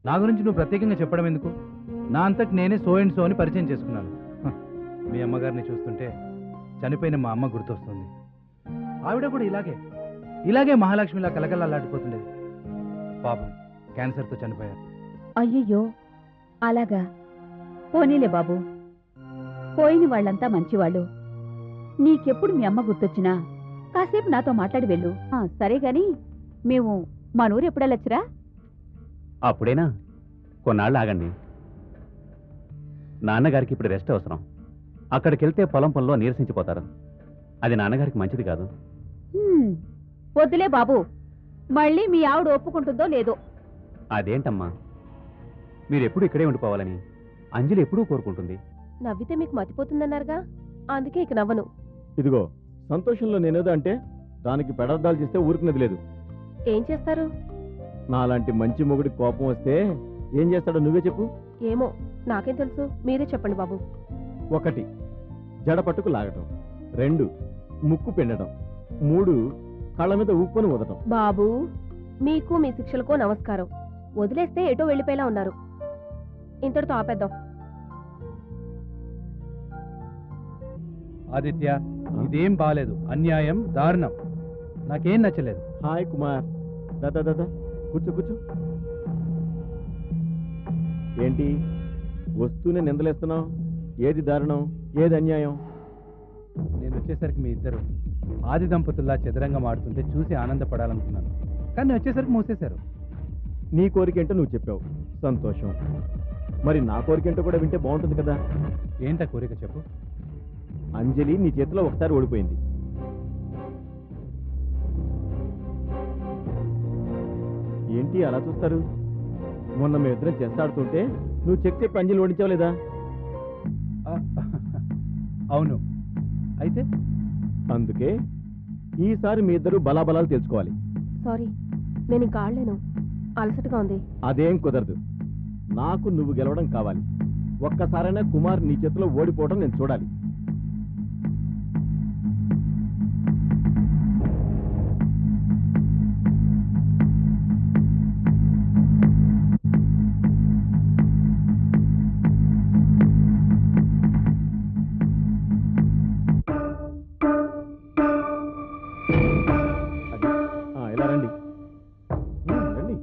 నా గురించి నువ్వు ప్రత్యేకంగా చెప్పడం ఎందుకు? నా అంతటి నేనే సో అండ్ సో అని పరిచయం చేసుకున్నాను. మీ అమ్మగారిని చూస్తుంటే చనిపోయిన మా అమ్మ గుర్తొస్తుంది. ఆవిడ కూడా ఇలాగే మహాలక్ష్మిలా కలకలలాడిపోతుండేది. పాపం క్యాన్సర్తో చనిపోయారు. అయ్యయ్యో, అలాగా? పోనీలే బాబు, పోయిన వాళ్ళంతా మంచివాళ్ళు. నీకెప్పుడు మీ అమ్మ గుర్తొచ్చినా కాసేపు నాతో మాట్లాడి వెళ్ళు. సరే గాని మేము మన ఊరు ఎప్పుడెళ్ళొచ్చురా? అప్పుడేనా? కొన్నాళ్ళు ఆగండి. నాన్నగారికి ఇప్పుడు రెస్ట్ అవసరం. అక్కడికెళ్తే పొలం పనిలో నీరసించిపోతారు. అది నాన్నగారికి మంచిది కాదు. వద్దులే బాబు, మళ్ళీ మీ ఆవిడ ఒప్పుకుంటుందో లేదో. అదేంటమ్మా, మీరెప్పుడు ఇక్కడే ఉండిపోవాలని అంజలి ఎప్పుడూ కోరుకుంటుంది. నవ్వితే మీకు మతిపోతుందన్నారుగా, అందుకే ఇక నవ్వను. ఇదిగో, సంతోషంలో నేనేదో అంటే దానికి పెడర్థాలు చేస్తే ఊరుకునేది లేదు. ఏం చేస్తారు? నాలాంటి మంచి మొగుడి కోపం వస్తే ఏం చేస్తాడో నువ్వే చెప్పు. ఏమో, నాకేం తెలుసు, మీరే చెప్పండి బాబు. 1 జడ పట్టుకు లాగటం, 2 ముక్కు పిండటం, 3 కళ్ళ మీద ఉప్పును వదటం. బాబు, మీకు మీ శిక్షలకో నమస్కారం. వదిలేస్తే ఎటో వెళ్ళిపోయేలా ఉన్నారు. ఇంతటితో ఆపేద్దాం. ఆదిత్య, ఇదేం బాలేదు, అన్యాయం, దారుణం. నాకేం నచ్చలేదు. హాయ్ కుమార్, దాదా కూర్చో కూర్చో. ఏంటి వస్తూనే నిందలేస్తున్నావు? ఏది దారుణం, ఏది అన్యాయం? నేను వచ్చేసరికి మీ ఇద్దరు ఆది దంపతుల్లా చదరంగం ఆడుతుంటే చూసి ఆనందపడాలనుకున్నాను, కానీ వచ్చేసరికి మూసేశారు. నీ కోరికేంటో నువ్వు చెప్పావు, సంతోషం. మరి నా కోరికేంటో కూడా వింటే బాగుంటుంది కదా. ఏంటా కోరిక చెప్పు. అంజలి నీ చేతిలో ఒకసారి ఓడిపోయింది. ఏంటి అలా చూస్తారు? మొన్న మేమిద్దరం చెస్ ఆడుతుంటే నువ్వు చెక్ చెప్పి అంజలి ఓడించావు లేదా? అవును. అయితే అందుకే ఈసారి మీ ఇద్దరు బలాబలాలు తెలుసుకోవాలి. సారీ, నేను ఇంకా ఆడలేను, అలసటగా ఉంది. అదేం కుదరదు. నాకు నువ్వు గెలవడం కావాలి. ఒక్కసారైనా కుమార్ నీ చేతిలో ఓడిపోవడం నేను చూడాలి. ఇలా రండి. రండి.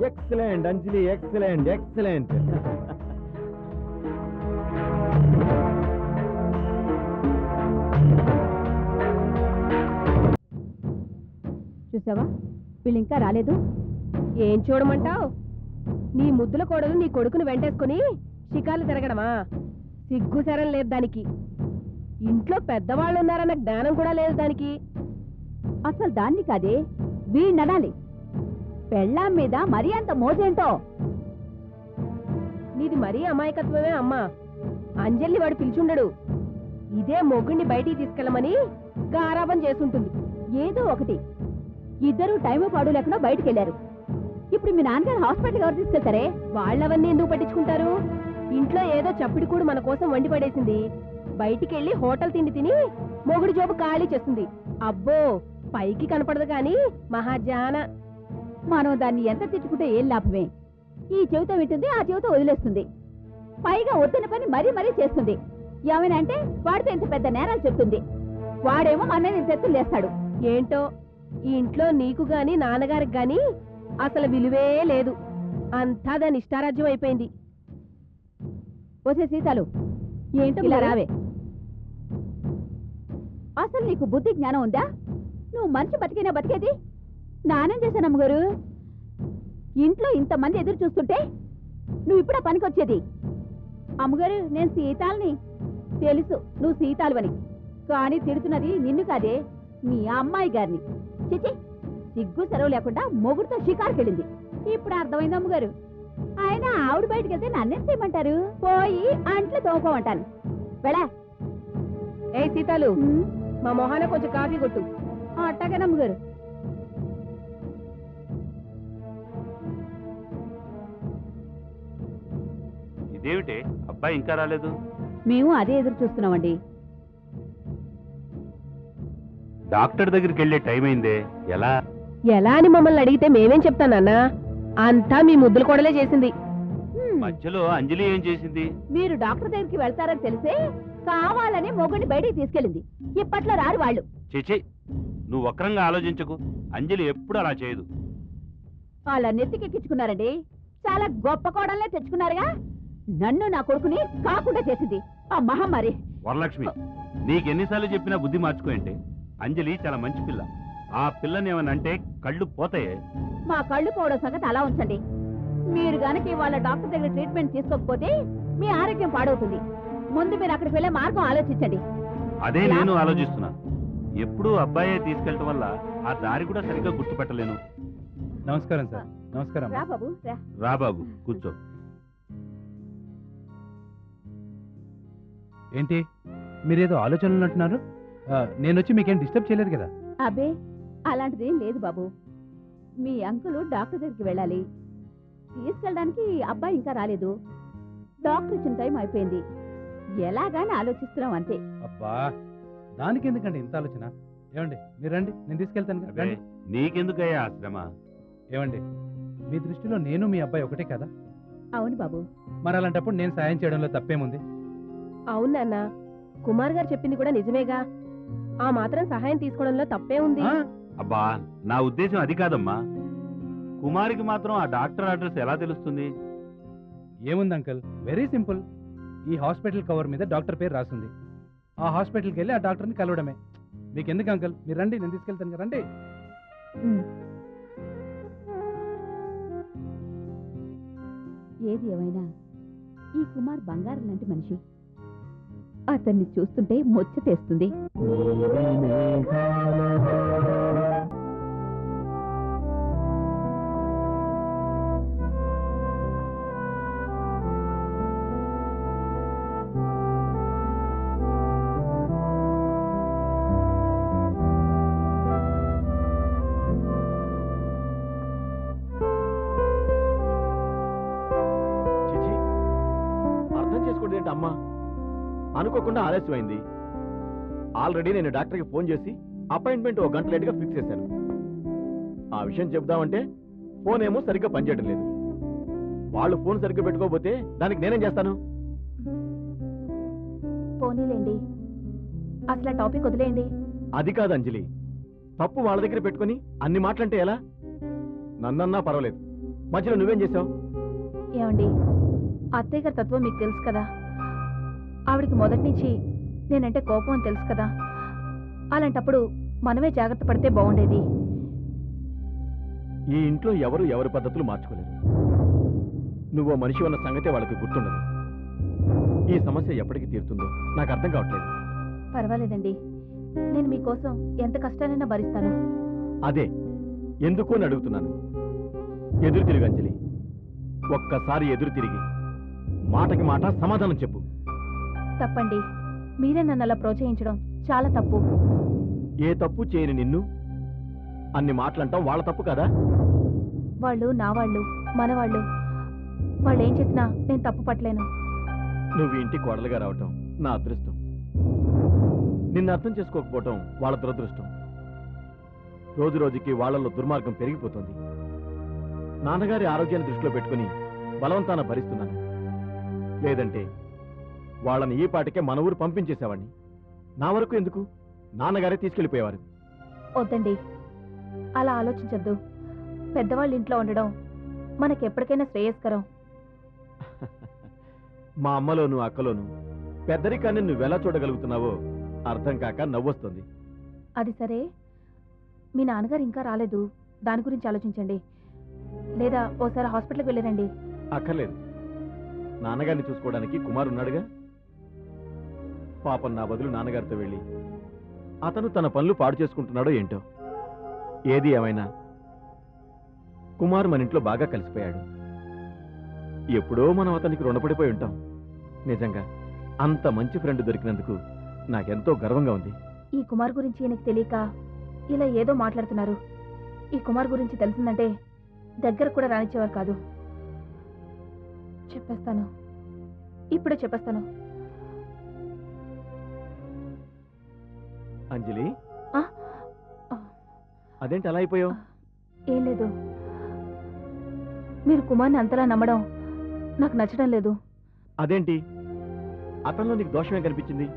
ఎక్సలెంట్ అంజలి, ఎక్సలెంట్ ఎక్సలెంట్. చూసావా, వీళ్ళు ఇంకా రాలేదు. ఏం చూడమంటావు? నీ ముద్దుల కోడలు నీ కొడుకును వెంటేసుకుని షికార్లు తిరగడమా? సిగ్గు శరం లేదు దానికి. ఇంట్లో పెద్దవాళ్ళు ఉన్నారన్న జ్ఞానం కూడా లేదు దానికి. అసలు దాన్ని కాదే, వీణ్ణనాలి. పెళ్ళాం మీద మరీ అంత మోజేంటో. నీది మరీ అమాయకత్వమే అమ్మా. అంజల్ని వాడు పిలిచుండడు. ఇదే మొగుణ్ణి బయటికి తీసుకెళ్ళమని గారాబం చేసుంటుంది. ఏదో ఒకటి, ఇద్దరూ టైము పాడు లేకుండా బయటికెళ్లారు. ఇప్పుడు మీ నాన్నగారు హాస్పిటల్ ఎవరు తీసుకెళ్తారే? వాళ్ళవన్నీ ఎందుకు పట్టించుకుంటారు? ఇంట్లో ఏదో చప్పిడి కూడా మన కోసం వండి పడేసింది. బయటికెళ్ళి హోటల్ తిండి తిని మొగుడు జోబు ఖాళీ చేస్తుంది. అబ్బో, పైకి కనపడదు కాని మహాజాన. మనం దాన్ని ఎంత తిట్టుకుంటే ఏం లాభమే? ఈ చెవితో వింటుంది, ఆ చెవితో వదిలేస్తుంది. పైగా వద్దని పని మరీ మరీ చేస్తుంది. ఏమైనా అంటే వాడితో ఇంత పెద్ద నేరాలు చెప్తుంది. వాడేమో మన మీద ఇంత ఎత్తులు లేస్తాడు. ఏంటో ఈ ఇంట్లో నీకు గాని నాన్నగారికి గాని అసలు విలువే లేదు. అంతా దాని ఇష్టారాజ్యం అయిపోయింది. వచ్చే సీతాలు, ఏంటో ఇలా రావే. అసలు నీకు బుద్ధి జ్ఞానం ఉందా? నువ్వు మనిషి బతికినా బతికేది? నానేం చేశాను అమ్మగారు? ఇంట్లో ఇంతమంది ఎదురు చూస్తుంటే నువ్వు ఇప్పుడే పనికొచ్చేది. అమ్మగారు, నేను సీతాల్ని. తెలుసు నువ్వు సీతాలువని, కానీ తిడుతున్నది నిన్ను కాదే, మీ అమ్మాయి గారిని. చిచి, సిగ్గు సెలవు లేకుండా మొగుడుతో షికారుకెళ్ళింది. ఇప్పుడు అర్థమైంది అమ్మగారు. ఆయన ఆవిడ బయటకు వెళ్తే నన్నేం చేయమంటారు? పోయి అంట్లు తోముకోమంటాను. వెళ్ళా. ఏ సీతాలు, మా మొహాన కొంచెం కాఫీ కొట్టు. అట్టగా నమ్మగారు. ఇదేమిటి అబ్బాయి ఇంకా రాలేదు? మేము అదే ఎదురు చూస్తున్నామండి. డాక్టర్ దగ్గరికి వెళ్ళే టైం అయిందే, ఎలా? ఎలా అని మమ్మల్ని అడిగితే మేమేం చెప్తానన్నా? అంతా మీ ముద్దులు కొడలే చేసింది. మధ్యలో అంజలి ఏం చేసింది? మీరు డాక్టర్ దగ్గరికి వెళ్తారని తెలిసే కావాలని మొగుడిని బయటికి తీసుకెళ్ళింది. ఇప్పట్లో రారు వాళ్ళు. చేచే, నువ్వు వక్రంగా ఆలోచించకు. అంజలి ఎప్పుడు అలా చేయదు. అలా నెత్తికెక్కించుకున్నారండి. చాలా గొప్ప కోడల్నే తెచ్చుకున్నారుగా. నన్ను నా కొడుకుని కాకుండా చేసింది ఆ మహమ్మారి. వరలక్ష్మి, నీకెన్నిసార్లు చెప్పినా బుద్ధి మార్చుకోంటే. అంజలి చాలా మంచి పిల్ల. ఆ పిల్లని ఏమనంటే కళ్ళు పోతాయే. మా కళ్ళు పోవడం సంగతి అలా ఉంచండి. మీరు గనక ఇవాళ డాక్టర్ దగ్గర ట్రీట్మెంట్ తీసుకోకపోతే మీ ఆరోగ్యం పాడవుతుంది. ముందు మీరు అక్కడికి వెళ్ళే మార్గం ఆలోచించండి. అదే నేను ఆలోచిస్తున్నా. ఎప్పుడు అబ్బాయే తీసుకెళ్ళటం వల్ల ఆ దారి కూడా సరిగ్గా గుర్తుపెట్టలేను. నమస్కారం సార్. నమస్కారం. రా బాబు రా. రా బాబు, కూర్చో. ఏంటి మీరేదో ఆలోచనలు అంటున్నారు? నేను వచ్చి మీకేం డిస్టర్బ్ చేయలేదు కదా? అబ్బే, అలాంటిదేం లేదు బాబు. మీ అంకులు డాక్టర్ దగ్గరికి వెళ్ళాలి. తీసుకెళ్ళడానికి అబ్బాయి ఇంకా రాలేదు. డాక్టర్ ఇచ్చిన టైం అయిపోయింది. ఎలాగాని ఆలోచిస్తున్నాం అంతే. అబ్బా, దానికి ఎందుకండి ఇంత ఆలోచన? ఏమండి మీరు రండి, నేను తీసుకెళ్తాను కదా. రండి. నీకెందుకయ్యా శ్రమ? ఏమండి, మీ దృష్టిలో నేను మీ అబ్బాయి ఒకటే కదా? అవును బాబు. మరి అలాంటప్పుడు నేను సాయం చేయడంలో తప్పేముంది? అవునన్న, కుమార్ గారు చెప్పింది కూడా నిజమేగా. ఆ మాత్రం సహాయం తీసుకోవడంలో తప్పే ఉంది. అబ్బా, నా ఉద్దేశం అది కాదమ్మా. కుమారికి మాత్రం ఆ డాక్టర్ అడ్రస్ ఎలా తెలుస్తుంది? ఏముంది అంకల్, వెరీ సింపుల్. ఈ హాస్పిటల్ కవర్ మీద డాక్టర్ పేరు రాసింది. ఆ హాస్పిటల్కి వెళ్ళి ఆ డాక్టర్ని కలవడమే. మీకు ఎందుకు అంకల్, మీరు రండి, నేను తీసుకెళ్తాను కదా. రండి. ఏది ఏమైనా ఈ కుమార్ బంగారం లాంటి మనిషి. అతన్ని చూస్తుంటే ముచ్చటేస్తుంది. చిచి, అర్థం చేసుకోండి ఏంటి అమ్మా? అనుకోకుండా ఆలస్యమైంది. ఆల్రెడీ నేను డాక్టర్కి ఫోన్ చేసి అపాయింట్మెంట్ 1 గంట లేట్గా ఫిక్స్ చేశాను. ఆ విషయం చెప్దామంటే ఫోన్ ఏమో సరిగ్గా పనిచేయడం లేదు. వాళ్ళు ఫోన్ సరిగ్గా పెట్టుకోకపోతే దానికి నేనేం చేస్తాను? పోనీలేండి, అసలు టాపిక్ వదిలేయండి. అది కాదు అంజలి, తప్పు వాళ్ళ దగ్గర పెట్టుకుని అన్ని మాటలంటే ఎలా? నన్నన్నా పర్వాలేదు, మధ్యలో నువ్వేం చేసావు? ఏమండి, అత్తయ్య గారి తత్వం మీకు తెలుసు కదా. ఆవిడికి మొదటి నుంచి నేనంటే కోపం అని తెలుసు కదా. అలాంటప్పుడు మనమే జాగ్రత్త పడితే బాగుండేది. ఈ ఇంట్లో ఎవరు ఎవరి పద్ధతులు మార్చుకోలేరు. నువ్వో మనిషి ఉన్న సంగతే వాళ్ళకి గుర్తుండదు. ఈ సమస్య ఎప్పటికి తీరుతుందో నాకు అర్థం కావట్లేదు. పర్వాలేదండి, నేను మీకోసం ఎంత కష్టానైనా భరిస్తాను. అదే ఎందుకు అని అడుగుతున్నాను. ఎదురు తిరిగి అంజలి, ఒక్కసారి ఎదురు తిరిగి మాటకి మాట సమాధానం చెప్పు. తప్పండి, మీరే నన్ను అలా ప్రోత్సహించడం చాలా తప్పు. ఏ తప్పు చేయని నిన్ను అన్ని మాటలంటాం వాళ్ళ తప్పు కదా? వాళ్ళు నా వాళ్ళు మనవాళ్ళు. వాళ్ళు ఏం చేసినా నేను తప్పు పట్టలేను. నువ్వు ఇంటి కోడలుగా రావటం నా అదృష్టం. నిన్ను అర్థం చేసుకోకపోవటం వాళ్ళ దురదృష్టం. రోజు రోజుకి వాళ్ళలో దుర్మార్గం పెరిగిపోతుంది. నాన్నగారి ఆరోగ్యాన్ని దృష్టిలో పెట్టుకుని బలవంతాన భరిస్తున్నాను. లేదంటే వాళ్ళని ఈ పాటికే మన ఊరు పంపించేసేవాడిని. నా వరకు ఎందుకు, నాన్నగారే తీసుకెళ్లిపోయేవారు. వద్దండి, అలా ఆలోచించొద్దు. పెద్దవాళ్ళ ఇంట్లో ఉండడం మనకెప్పటికైనా శ్రేయస్కరం. మా అమ్మలోను అక్కలోను పెద్దరికాన్ని నువ్వెలా చూడగలుగుతున్నావో అర్థం కాక నవ్వొస్తుంది. అది సరే, మీ నాన్నగారు ఇంకా రాలేదు, దాని గురించి ఆలోచించండి. లేదా ఓసారి హాస్పిటల్కి వెళ్ళిరండి. అక్కర్లేదు, నాన్నగారిని చూసుకోవడానికి కుమార్ ఉన్నాడుగా. పాపం నా బదులు నాన్నగారితో వెళ్ళి అతను తన పనులు పాడు చేసుకుంటున్నాడో ఏంటో. ఏది ఏమైనా కుమార్ మన ఇంట్లో బాగా కలిసిపోయాడు. ఎప్పుడో మనం అతనికి రుణపడిపోయి ఉంటాం. నిజంగా అంత మంచి ఫ్రెండ్ దొరికినందుకు నాకెంతో గర్వంగా ఉంది. ఈ కుమార్ గురించి ఈయనకి తెలియక ఇలా ఏదో మాట్లాడుతున్నారు. ఈ కుమార్ గురించి తెలిసిందంటే దగ్గర కూడా రానిచ్చేవారు కాదు. చెప్పేస్తాను, ఇప్పుడే చెప్పేస్తాను. అంజలి, ఆ? ఆ. అదేంటి అలా అయిపోయావు? ఏం లేదు, మీరు కుమార్ని అంతలా నమ్మడం నాకు నచ్చడం లేదు. అదేంటి, అతనిలో నీకు దోషమే కనిపించింది?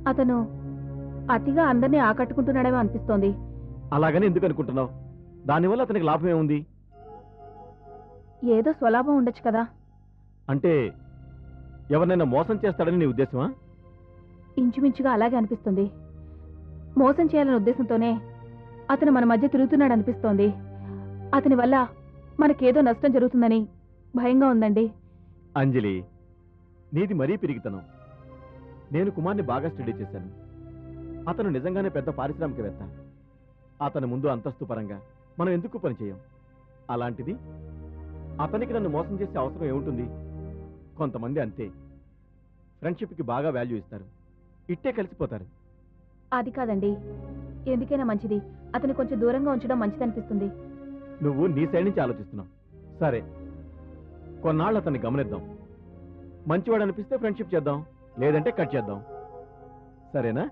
అతను అతిగా అందరినీ ఆకట్టుకుంటున్నాడేమో అనిపిస్తోంది. అలాగని ఎందుకు అనుకుంటున్నావు? దానివల్ల అతనికి లాభం ఏముంది? ఏదో స్వలాభం ఉండొచ్చు కదా. అంటే ఎవరినైనా మోసం చేస్తాడని నీ ఉద్దేశమా? ఇంచుమించుగా అలాగే అనిపిస్తుంది. మోసం చేయాలనే ఉద్దేశంతోనే అతను మన మధ్య తిరుగుతున్నాడు అనిపిస్తోంది. అతని వల్ల మనకేదో నష్టం జరుగుతుందని భయంగా ఉందండి. అంజలి, నీది మరీ పిరిగితనం. నేను కుమార్ని బాగా స్టడీ చేశాను. అతను నిజంగానే పెద్ద పారిశ్రామికవేత్త. అతని ముందు అంతస్తు పరంగా మనం ఎందుకు పనిచేయం? అలాంటిది అతనికి నన్ను మోసం చేసే అవసరం ఏముంటుంది? కొంతమంది అంతే, ఫ్రెండ్షిప్కి బాగా వాల్యూ ఇస్తారు, ఇట్టే కలిసిపోతారు. అది కాదండి, ఎందుకైనా మంచిది అతను కొంచెం దూరంగా ఉంచడం మంచిదనిపిస్తుంది. నువ్వు నీ సైడ్ నుంచి ఆలోచిస్తున్నావు. సరే, కొన్నాళ్ళు అతన్ని గమనిద్దాం. మంచివాడు అనిపిస్తే ఫ్రెండ్షిప్ చేద్దాం, లేదంటే కట్ చేద్దాం. సరేనా?